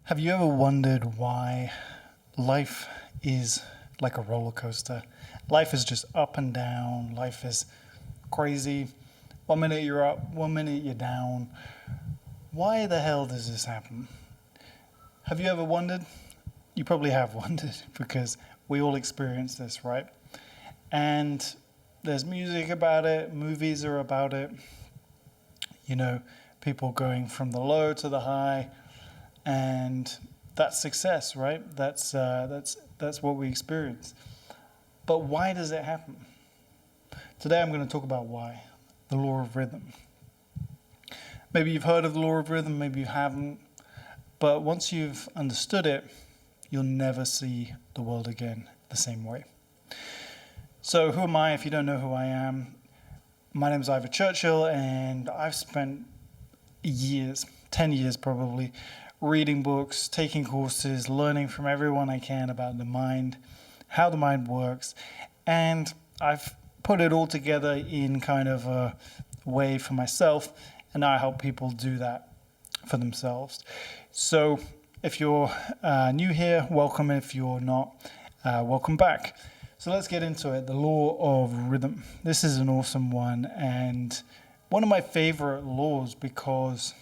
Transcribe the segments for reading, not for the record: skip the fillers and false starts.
Have you ever wondered why life is like a roller coaster? Life is just up and down. Life is crazy. 1 minute you're up, 1 minute you're down. Why the hell does this happen? Have you ever wondered? You probably have wondered because we all experience this, right? And there's music about it, movies are about it. You know, people going from the low to the high. And that's success, right? That's what we experience. But why does it happen? Today I'm going to talk about why. The law of rhythm. Maybe you've heard of the law of rhythm, maybe you haven't. But once you've understood it, you'll never see the world again the same way. So who am I if you don't know who I am? My name is Ivor Churchill, and I've spent years, 10 years probably, reading books, taking courses, learning from everyone I can about the mind, how the mind works, and I've put it all together in kind of a way for myself, and I help people do that for themselves. So if you're new here, welcome. If you're not, welcome back. So let's get into it. The law of rhythm. This is an awesome one, and one of my favorite laws because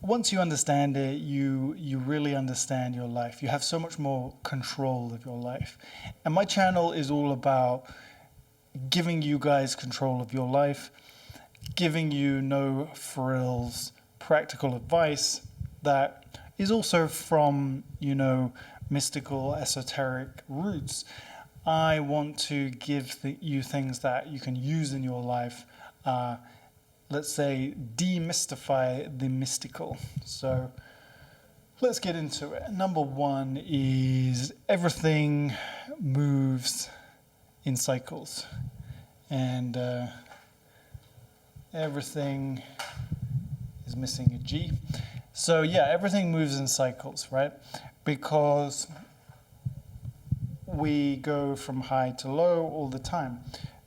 once you understand it, you really understand your life. You have so much more control of your life. And my channel is all about giving you guys control of your life, giving you no frills, practical advice that is also from, mystical, esoteric roots. I want to give you things that you can use in your life, let's say, demystify the mystical. So let's get into it. Number one is everything moves in cycles. And everything is missing a G. So yeah, everything moves in cycles, right? Because we go from high to low all the time.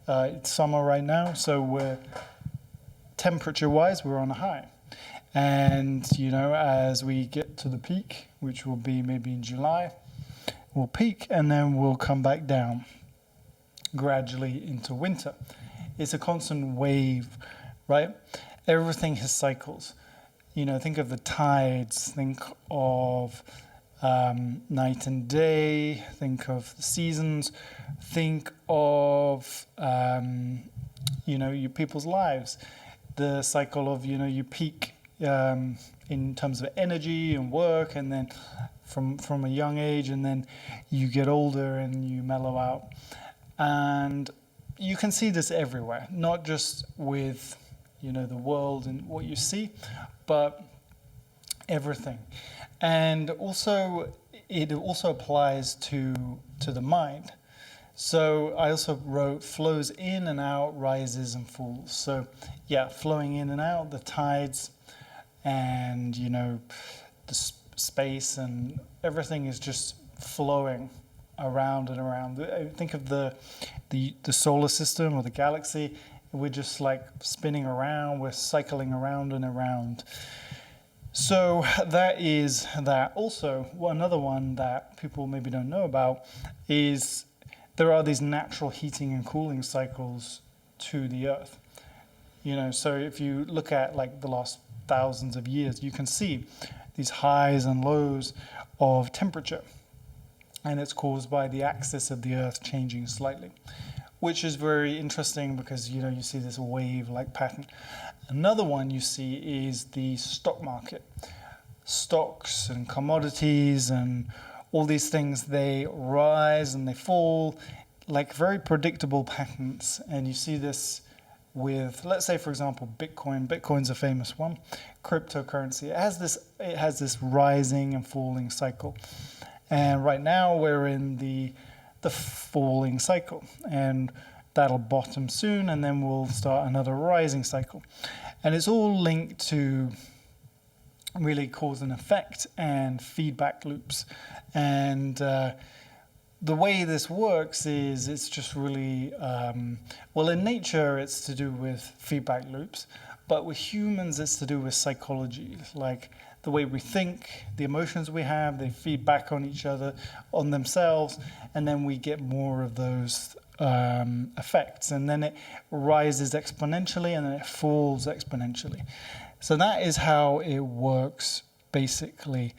It's summer right now, so temperature-wise, we're on a high. And, as we get to the peak, which will be maybe in July, we'll peak and then we'll come back down gradually into winter. It's a constant wave, right? Everything has cycles. Think of the tides, think of night and day, think of the seasons, think of, your people's lives. The cycle of, you peak in terms of energy and work, and then from a young age, and then you get older and you mellow out. And you can see this everywhere, not just with, the world and what you see, but everything. And also, it also applies to the mind. So I also wrote flows in and out, rises and falls. So yeah, flowing in and out, the tides and, the space and everything is just flowing around and around. Think of the solar system or the galaxy. We're just like spinning around, we're cycling around and around. So that is that. Also, another one that people maybe don't know about is there are these natural heating and cooling cycles to the earth. So if you look at like the last thousands of years, you can see these highs and lows of temperature. And it's caused by the axis of the earth changing slightly, which is very interesting because, you see this wave-like pattern. Another one you see is the stock market. Stocks and commodities and all these things, they rise and they fall like very predictable patterns. And you see this with, let's say, for example, Bitcoin. Bitcoin's a famous one, cryptocurrency. It has this rising and falling cycle. And right now we're in the falling cycle, and that'll bottom soon, and then we'll start another rising cycle. And it's all linked to really cause and effect and feedback loops. And the way this works is it's just really, in nature it's to do with feedback loops, But with humans, it's to do with psychology, like the way we think, the emotions we have, they feed back on each other, on themselves, and then we get more of those effects. And then it rises exponentially and then it falls exponentially. So that is how it works, basically.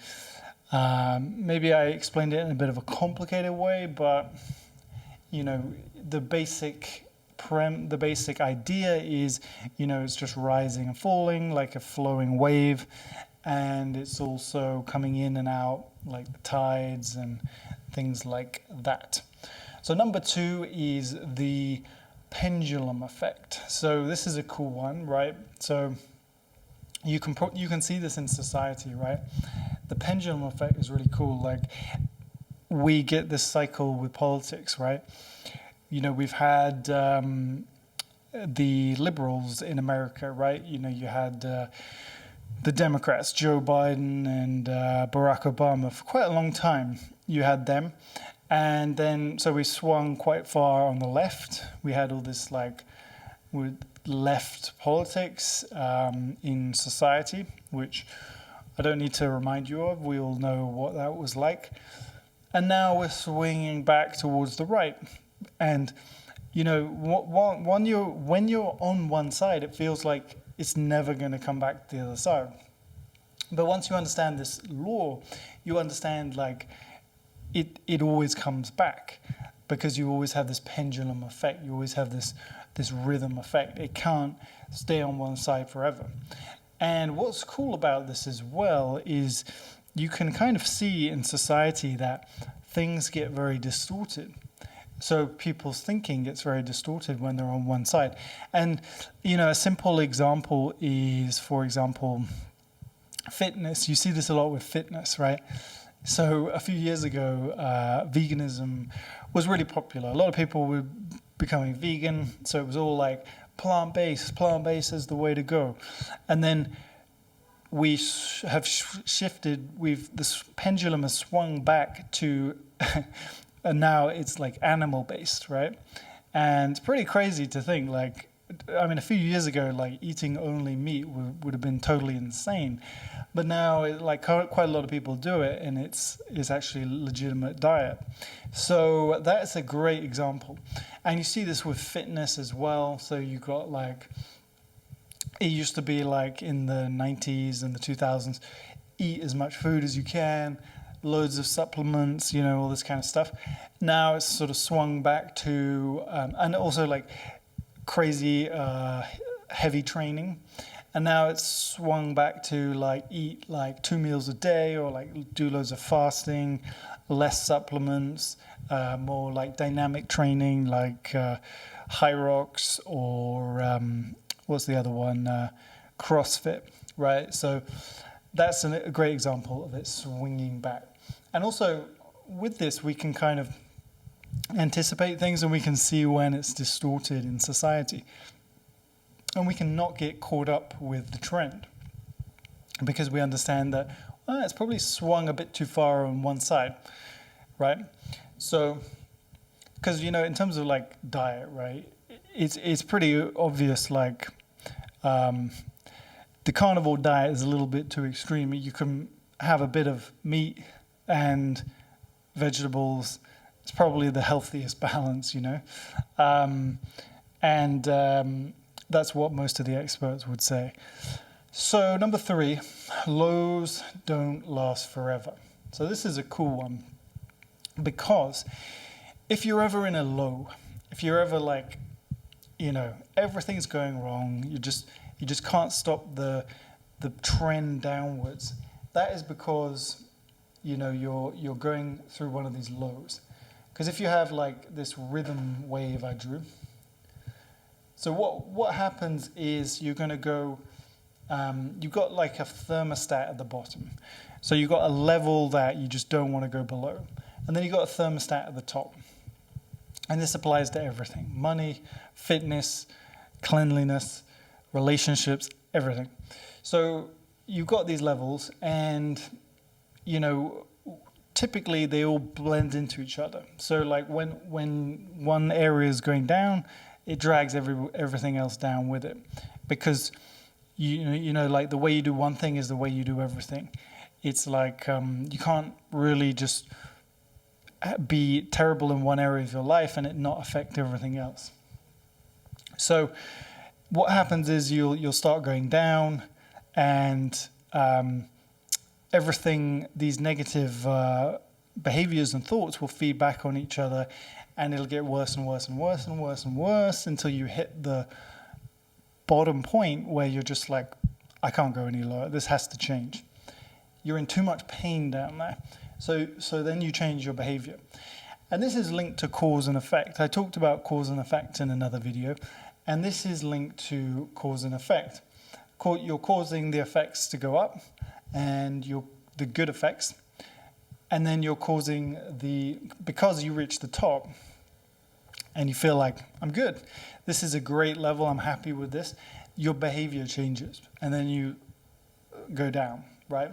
Maybe I explained it in a bit of a complicated way, but the basic idea is, it's just rising and falling like a flowing wave, and it's also coming in and out like the tides and things like that. So number 2 is the pendulum effect. So this is a cool one, right? So you can see this in society, right? The pendulum effect is really cool. Like, we get this cycle with politics, right? We've had the liberals in America, right? You had the Democrats, Joe Biden and Barack Obama, for quite a long time. You had them. And then, so we swung quite far on the left. We had all this with left politics in society, which I don't need to remind you of. We all know what that was like. And now we're swinging back towards the right. And, when you're on one side, it feels like it's never going to come back to the other side. But once you understand this law, you understand it always comes back, because you always have this pendulum effect. You always have this rhythm effect. It can't stay on one side forever. And what's cool about this as well is you can kind of see in society that things get very distorted. So people's thinking gets very distorted when they're on one side. And, a simple example is, for example, fitness. You see this a lot with fitness, right? So a few years ago, veganism was really popular. A lot of people were becoming vegan. So it was all like plant-based is the way to go. And then we have shifted. This pendulum has swung back to, and now it's like animal-based, right? And it's pretty crazy to think, a few years ago, eating only meat would have been totally insane. But now, quite a lot of people do it, and it's actually a legitimate diet. So that's a great example. And you see this with fitness as well. So you've got it used to be in the 90s and the 2000s, eat as much food as you can, loads of supplements, all this kind of stuff. Now it's sort of swung back to, and also crazy heavy training. And now it's swung back to eat 2 meals a day, or do loads of fasting, less supplements, more dynamic training, high rocks, or what's the other one? CrossFit, right? So that's a great example of it swinging back. And also with this, we can kind of anticipate things, and we can see when it's distorted in society. And we can not get caught up with the trend, because we understand that it's probably swung a bit too far on one side, right? So, because, in terms of diet, right, it's pretty obvious, the carnivore diet is a little bit too extreme. You can have a bit of meat and vegetables. It's probably the healthiest balance, that's what most of the experts would say. So number 3, lows don't last forever. So this is a cool one, because if you're ever in a low, if you're ever everything's going wrong, you just can't stop the trend downwards, that is because you're going through one of these lows. Because if you have this rhythm wave I drew, so what happens is you're going to go, you've got a thermostat at the bottom. So you've got a level that you just don't want to go below. And then you've got a thermostat at the top. And this applies to everything: money, fitness, cleanliness, relationships, everything. So you've got these levels, and, typically they all blend into each other. So when one area is going down, it drags everything else down with it, because like the way you do one thing is the way you do everything. It's like you can't really just be terrible in one area of your life and it not affect everything else. So what happens is you'll start going down, and everything, these negative behaviors and thoughts will feed back on each other, and it'll get worse and worse and worse and worse and worse until you hit the bottom point where you're just like, I can't go any lower. This has to change. You're in too much pain down there. So then you change your behavior. And this is linked to cause and effect. I talked about cause and effect in another video, and this is linked to cause and effect. You're causing the effects to go up, and the good effects, and then you're causing because you reach the top and you feel like, I'm good, this is a great level, I'm happy with this, your behavior changes, and then you go down, right?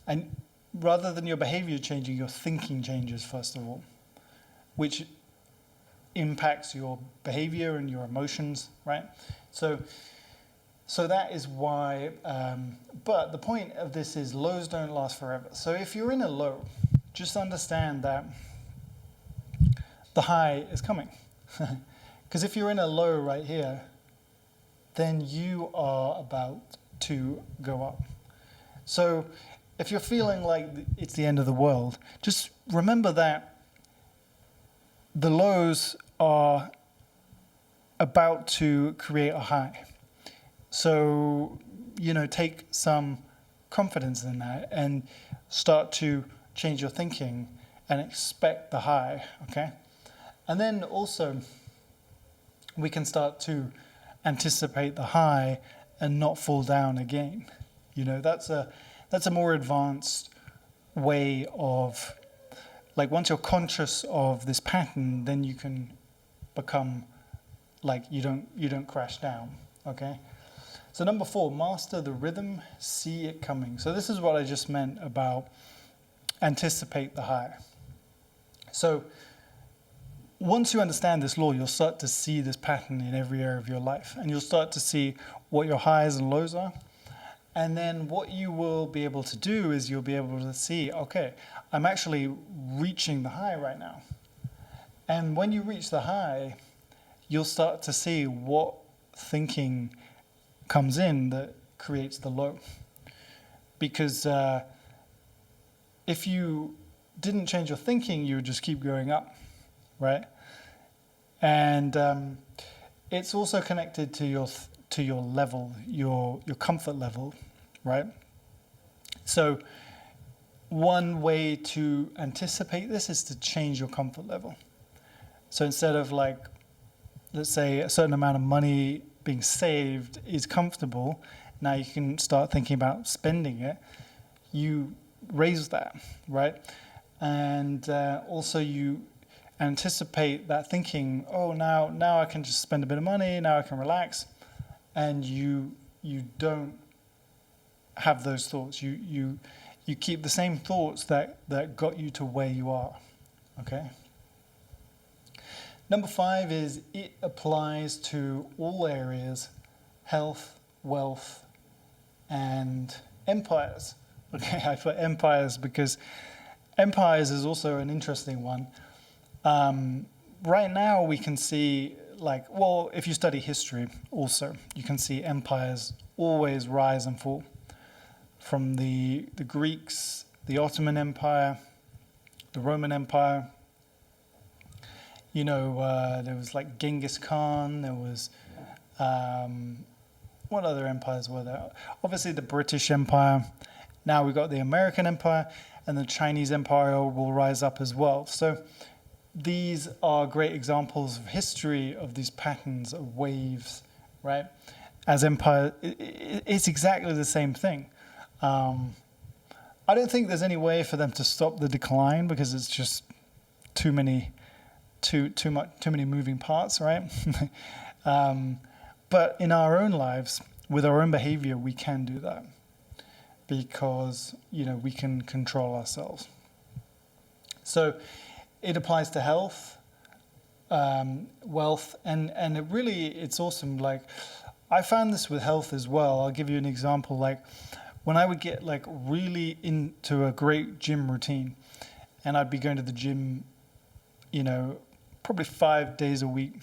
And rather than your behavior changing, your thinking changes first of all, which impacts your behavior and your emotions, right? So that is why, but the point of this is lows don't last forever. So if you're in a low, just understand that the high is coming. Because if you're in a low right here, then you are about to go up. So if you're feeling like it's the end of the world, just remember that the lows are about to create a high. So, take some confidence in that and start to change your thinking and expect the high, okay? And then also, we can start to anticipate the high and not fall down again. That's a more advanced way of, like, once you're conscious of this pattern, then you can become like you don't crash down, okay? So number 4, master the rhythm, see it coming. So this is what I just meant about anticipate the high. So once you understand this law, you'll start to see this pattern in every area of your life, and you'll start to see what your highs and lows are. And then what you will be able to do is you'll be able to see, okay, I'm actually reaching the high right now. And when you reach the high, you'll start to see what thinking comes in that creates the low. Because if you didn't change your thinking, you would just keep going up, right? And it's also connected to your level, your comfort level, right? So one way to anticipate this is to change your comfort level. So instead of, like, let's say a certain amount of money being saved is comfortable, now you can start thinking about spending it. You raise that, right? And also you anticipate that thinking, oh, now I can just spend a bit of money, now I can relax. And you don't have those thoughts. You keep the same thoughts that got you to where you are, okay? Number 5 is it applies to all areas, health, wealth, and empires. Okay, I put empires because empires is also an interesting one. Right now we can see, like, well, if you study history also, you can see empires always rise and fall. From the Greeks, the Ottoman Empire, the Roman Empire. There was like Genghis Khan, there was, what other empires were there? Obviously the British Empire. Now we've got the American Empire, and the Chinese Empire will rise up as well. So these are great examples of history of these patterns of waves, right? As empire, it's exactly the same thing. I don't think there's any way for them to stop the decline because it's just too many moving parts, right? But in our own lives, with our own behavior, we can do that because, we can control ourselves. So it applies to health, wealth, and it's awesome. Like, I found this with health as well. I'll give you an example. Like when I would get like really into a great gym routine, and I'd be going to the gym, probably 5 days a week,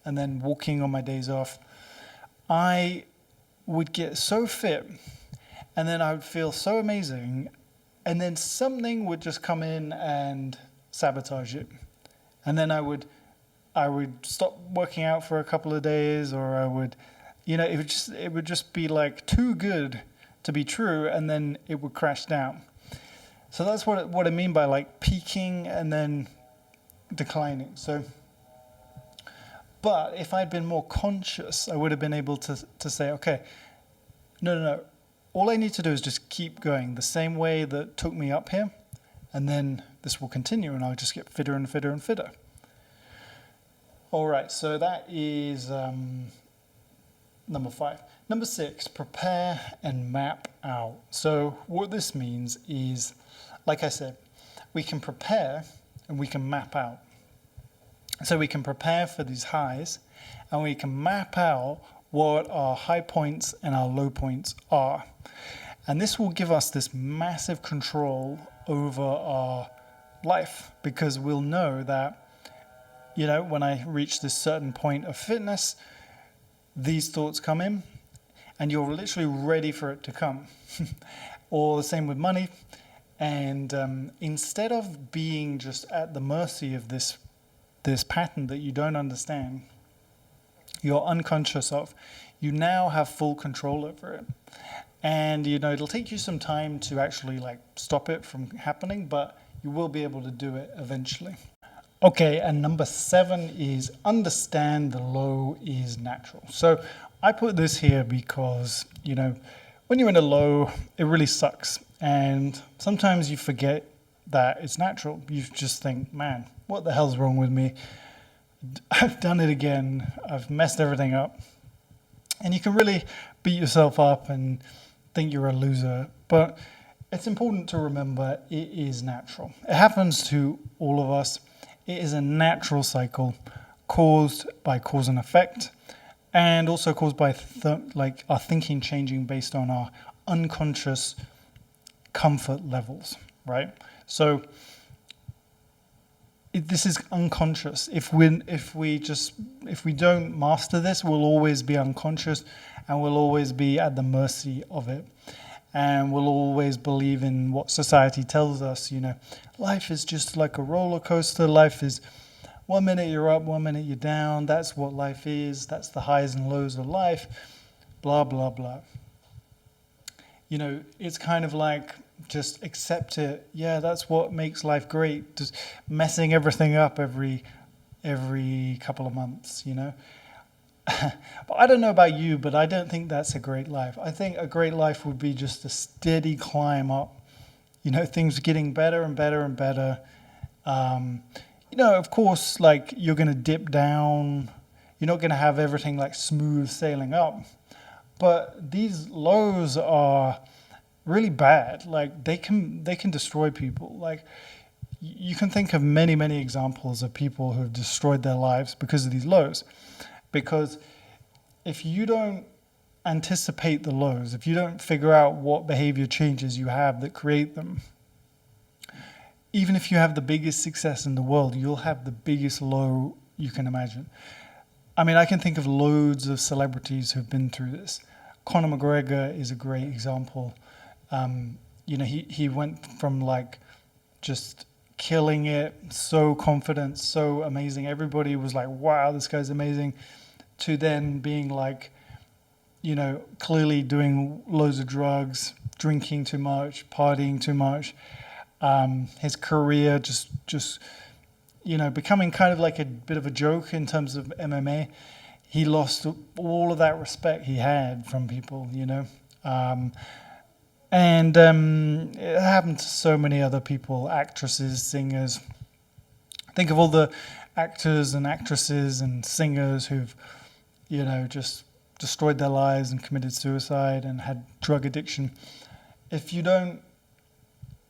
and then walking on my days off, I would get so fit, and then I would feel so amazing, and then something would just come in and sabotage it, and then I would stop working out for a couple of days, or I would, it would just be like too good to be true, and then it would crash down. So that's what I mean by like peaking and then declining. So, but if I'd been more conscious, I would have been able to say, okay, no. All I need to do is just keep going the same way that took me up here, and then this will continue, and I'll just get fitter and fitter and fitter. All right, so that is number 5. Number 6, prepare and map out. So what this means is, like I said, we can prepare and we can map out. So we can prepare for these highs, and we can map out what our high points and our low points are. And this will give us this massive control over our life, because we'll know that, when I reach this certain point of fitness, these thoughts come in, and you're literally ready for it to come. Or the same with money. And instead of being just at the mercy of this pattern that you don't understand, you're unconscious of, you now have full control over it. And it'll take you some time to actually like stop it from happening, but you will be able to do it eventually. Okay, and number 7 is understand the low is natural. So I put this here because, when you're in a low, it really sucks. And sometimes you forget that it's natural. You just think, man, what the hell's wrong with me? I've done it again. I've messed everything up. And you can really beat yourself up and think you're a loser. But it's important to remember it is natural. It happens to all of us. It is a natural cycle caused by cause and effect, and also caused by our thinking changing based on our unconscious comfort levels, right? So this is unconscious. If we don't master this, we'll always be unconscious, and we'll always be at the mercy of it. And we'll always believe in what society tells us, life is just like a roller coaster. Life is 1 minute you're up, 1 minute you're down. That's what life is. That's the highs and lows of life, blah, blah, blah. It's kind of like, just accept it. Yeah, that's what makes life great. Just messing everything up every couple of months, But I don't know about you, but I don't think that's a great life. I think a great life would be just a steady climb up, things getting better and better and better. Of course, like you're going to dip down. You're not going to have everything like smooth sailing up. But these lows are really bad. Like they can destroy people. Like you can think of many, many examples of people who have destroyed their lives because of these lows. Because if you don't anticipate the lows, if you don't figure out what behavior changes you have that create them, even if you have the biggest success in the world, you'll have the biggest low you can imagine. I mean, I can think of loads of celebrities who've been through this. Conor McGregor is a great example. He went from like just killing it, so confident, so amazing. Everybody was like, wow, this guy's amazing, to then being like, clearly doing loads of drugs, drinking too much, partying too much. His career just becoming kind of like a bit of a joke in terms of MMA. He lost all of that respect he had from people, And it happened to so many other people, actresses, singers. Think of all the actors and actresses and singers who've, just destroyed their lives and committed suicide and had drug addiction. If you don't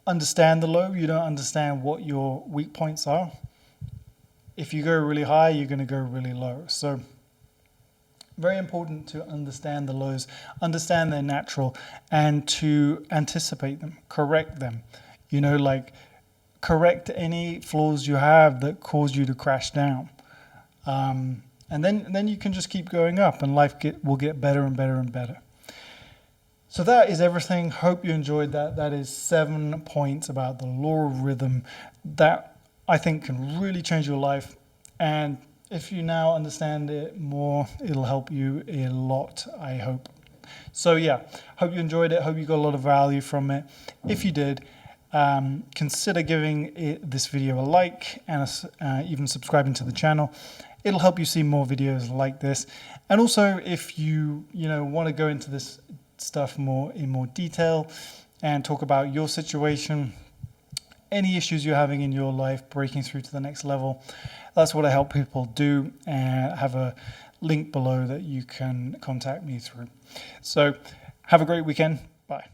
understand the low, you don't understand what your weak points are. If you go really high, you're going to go really low. So Very important to understand the lows, understand they're natural, and to anticipate them, correct them. You know, like correct any flaws you have that cause you to crash down. And then you can just keep going up, and life will get better and better and better. So that is everything. Hope you enjoyed that. That is 7 points about the law of rhythm that I think can really change your life. And if you now understand it more, it'll help you a lot, I hope. So yeah, hope you enjoyed it. Hope you got a lot of value from it. If you did, consider giving this video a like and even subscribing to the channel. It'll help you see more videos like this. And also, if you want to go into this stuff in more detail and talk about your situation, any issues you're having in your life, breaking through to the next level, that's what I help people do, and I have a link below that you can contact me through. So have a great weekend. Bye.